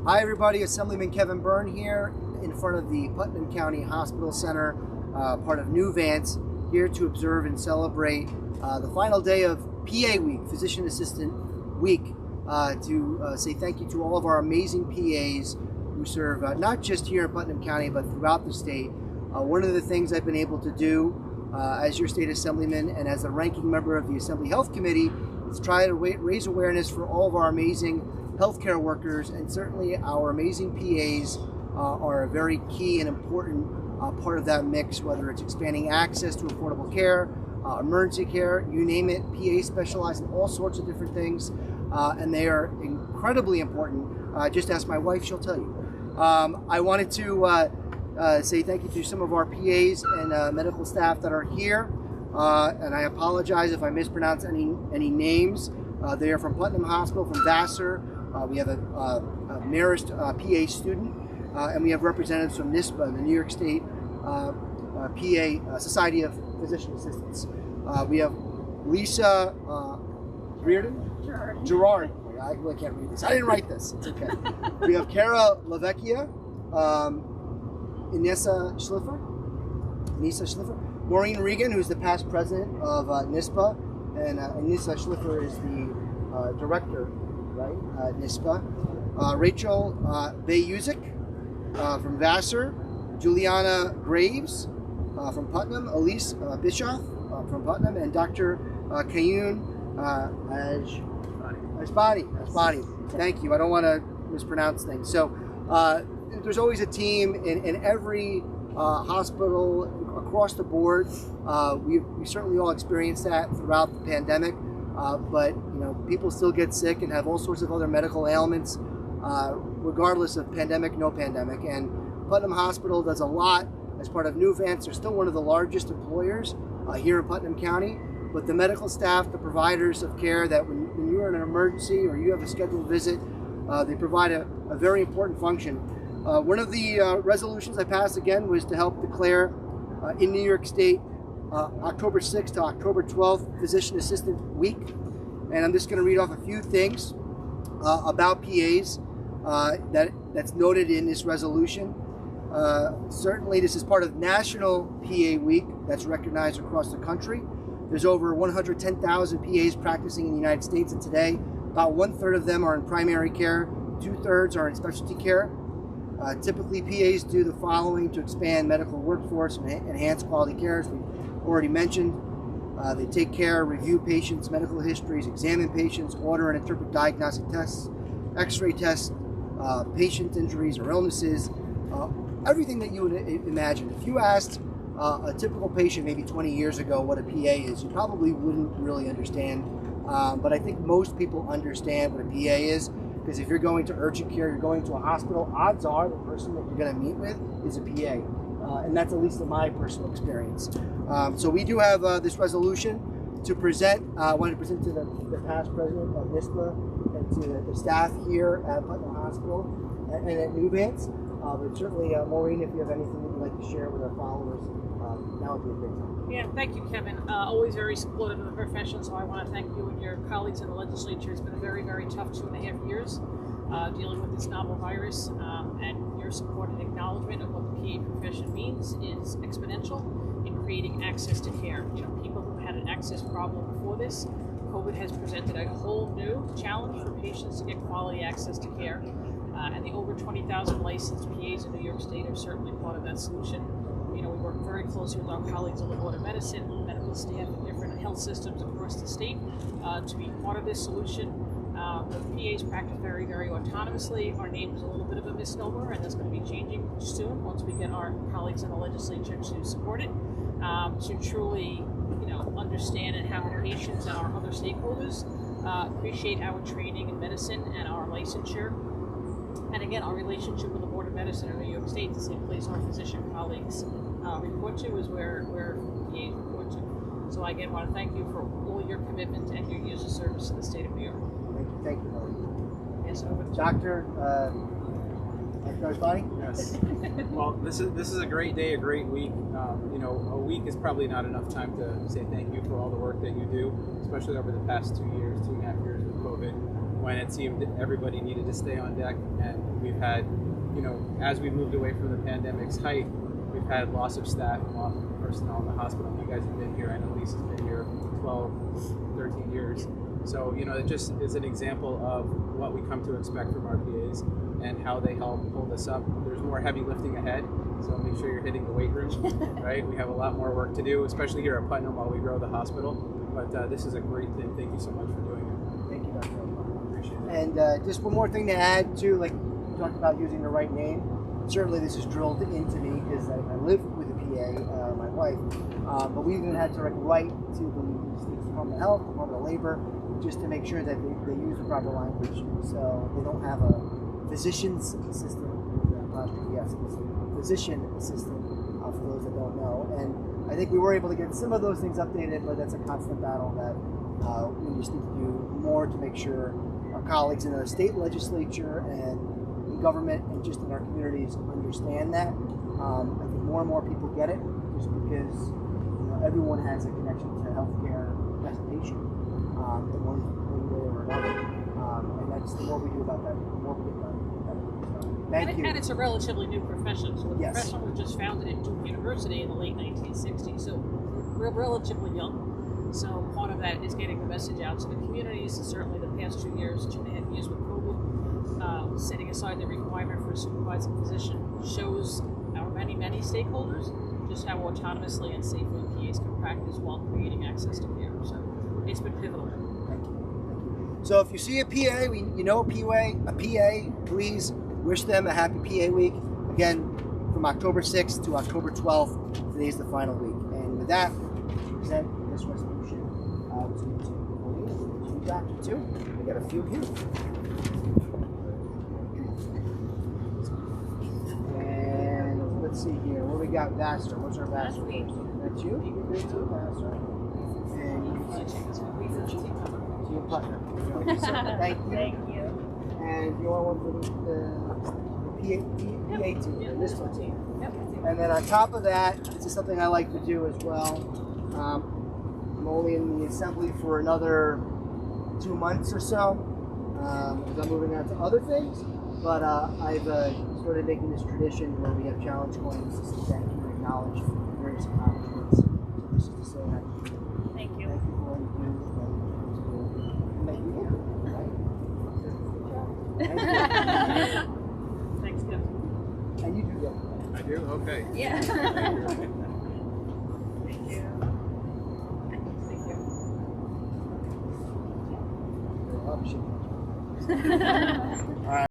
Hi everybody, Assemblyman Kevin Byrne here in front of the Putnam County Hospital Center, part of Nuvance, here to observe and celebrate the final day of PA Week, Physician Assistant Week, to say thank you to all of our amazing PAs who serve not just here in Putnam County but throughout the state. One of the things I've been able to do as your state assemblyman and as the ranking member of the Assembly Health Committee is try to raise awareness for all of our amazing healthcare workers, and certainly our amazing PAs are a very key and important part of that mix, whether it's expanding access to affordable care, emergency care, you name it. PAs specialize in all sorts of different things, and they are incredibly important. Just ask my wife, she'll tell you. I wanted to say thank you to some of our PAs and medical staff that are here, and I apologize if I mispronounce any names. They are from Putnam Hospital, from Vassar. We have a Marist PA student, and we have representatives from NISPA, the New York State PA Society of Physician Assistants. We have Lisa Gerard. I really can't read this. I didn't write this. It's okay. We have Kara Lavecchia, Inessa Schliffer, Maureen Regan, who's the past president of NISPA, and Inessa Schliffer is the director, right? NISPA. Rachel Bayuzik from Vassar, Juliana Graves from Putnam, Elise Bischoff from Putnam, and Dr. Kayun Asbani. Thank you. I don't want to mispronounce things. So there's always a team in every hospital across the board. We certainly all experienced that throughout the pandemic. But you know, people still get sick and have all sorts of other medical ailments, regardless of pandemic, no pandemic. And Putnam Hospital does a lot as part of Nuvance. They're still one of the largest employers here in Putnam County. But the medical staff, the providers of care, that when you're in an emergency or you have a scheduled visit, they provide a very important function. One of the resolutions I passed again was to help declare in New York State October 6th to October 12th Physician Assistant Week, and I'm just going to read off a few things about PAs that's noted in this resolution. Certainly this is part of National PA Week that's recognized across the country. There's over 110,000 PAs practicing in the United States, and today about 1/3 of them are in primary care, 2/3 are in specialty care. Typically PAs do the following to expand medical workforce and enhance quality care, as we already mentioned. They take care, review patients' medical histories, examine patients, order and interpret diagnostic tests, x-ray tests, patient injuries or illnesses, everything that you would imagine. If you asked a typical patient maybe 20 years ago what a PA is, you probably wouldn't really understand. But I think most people understand what a PA is, because if you're going to urgent care, you're going to a hospital, odds are the person that you're going to meet with is a PA. And that's at least in my personal experience. So we do have this resolution to present. I wanted to present to the past president of NISPA and to the staff here at Putnam Hospital and at Nuvance. But certainly, Maureen, if you have anything that you'd like to share with our followers, now would be a great time. Yeah, thank you, Kevin. Always very supportive of the profession, so I want to thank you and your colleagues in the legislature. It's been a very, very tough 2.5 years dealing with this novel virus, and your support and acknowledgement of what the PA profession means is exponential in creating access to care. You know, people who had an access problem before this, COVID has presented a whole new challenge for patients to get quality access to care, and the over 20,000 licensed PAs in New York State are certainly part of that solution. You know, we work very closely with our colleagues in the Board of Medicine, medical staff, and different health systems across the state to be part of this solution. The PAs practice very, very autonomously. Our name is a little bit of a misnomer, and that's going to be changing soon once we get our colleagues in the legislature to support it, to truly, you know, understand and have our patients and our other stakeholders appreciate our training in medicine and our licensure. And again, our relationship with the Board of Medicine in New York State, the same place our physician colleagues report to, is where PAs report to. So I again want to thank you for all your commitment and your years of service to the state of New York. Thank you, Maureen. Yes, over to Dr. Asbani? Yes. Well, this is a great day, a great week. You know, a week is probably not enough time to say thank you for all the work that you do, especially over the past 2 years, 2.5 years with COVID. when it seemed that everybody needed to stay on deck. And we've had, as we moved away from the pandemic's height, we've had loss of staff and loss of personnel in the hospital. You guys have been here. I know Lisa's been here 12, 13 years. So, it just is an example of what we come to expect from our PAs and how they help hold us up. There's more heavy lifting ahead, so make sure you're hitting the weight room, right? We have a lot more work to do, especially here at Putnam while we grow the hospital. But this is a great thing. Thank you so much for doing it. Thank you, Dr. O'Connor. Appreciate it. And just one more thing to add too, like you talked about using the right name. Certainly this is drilled into me because I live with a PA, my wife, but we even had to write to the State Department of Health, Department of Labor, just to make sure that they use the proper language. So they don't have a physician's assistant, yes, it's a physician assistant for those that don't know. And I think we were able to get some of those things updated, but that's a constant battle that we just need to do more to make sure our colleagues in the state legislature and in government and just in our communities understand that. I think more and more people get it just because everyone has a connection to healthcare as a patient in one way or another. And that's the more we do about that, the more we get done. Thank you. And it's a relatively new profession. So the Yes. profession was just founded at Duke University in the late 1960s. So we're relatively young. So part of that is getting the message out to the communities. And certainly the past 2 years, 2.5 years with COVID, setting aside the requirement for a supervising physician shows our many stakeholders just how autonomously and safely PAs can practice while creating access to care. So it's been pivotal. Thank you. So if you see a PA, a PA, please wish them a happy PA week. Again, from October 6th to October 12th, today is the final week. And with that, we present this resolution to Dr. Two. We got a few here. And let's see here. What we got, Vassar? What's our Vassar? That's you? You good too, Vassar? And you, Putnam. Thank you. Thank you. And you want one for the PA team, and this one team. Yep. And then on top of that, this is something I like to do as well. I'm only in the assembly for another 2 months or so, because I'm moving on to other things. But I've started making this tradition where we have challenge coins to say thank you and acknowledge various accomplishments. So this is to say thank you. Thank you. Thank you for all you do. And make me happy, right? Thanks, Kim. And you do that. I do? Okay. Yeah. Thank you. Thank you. All right.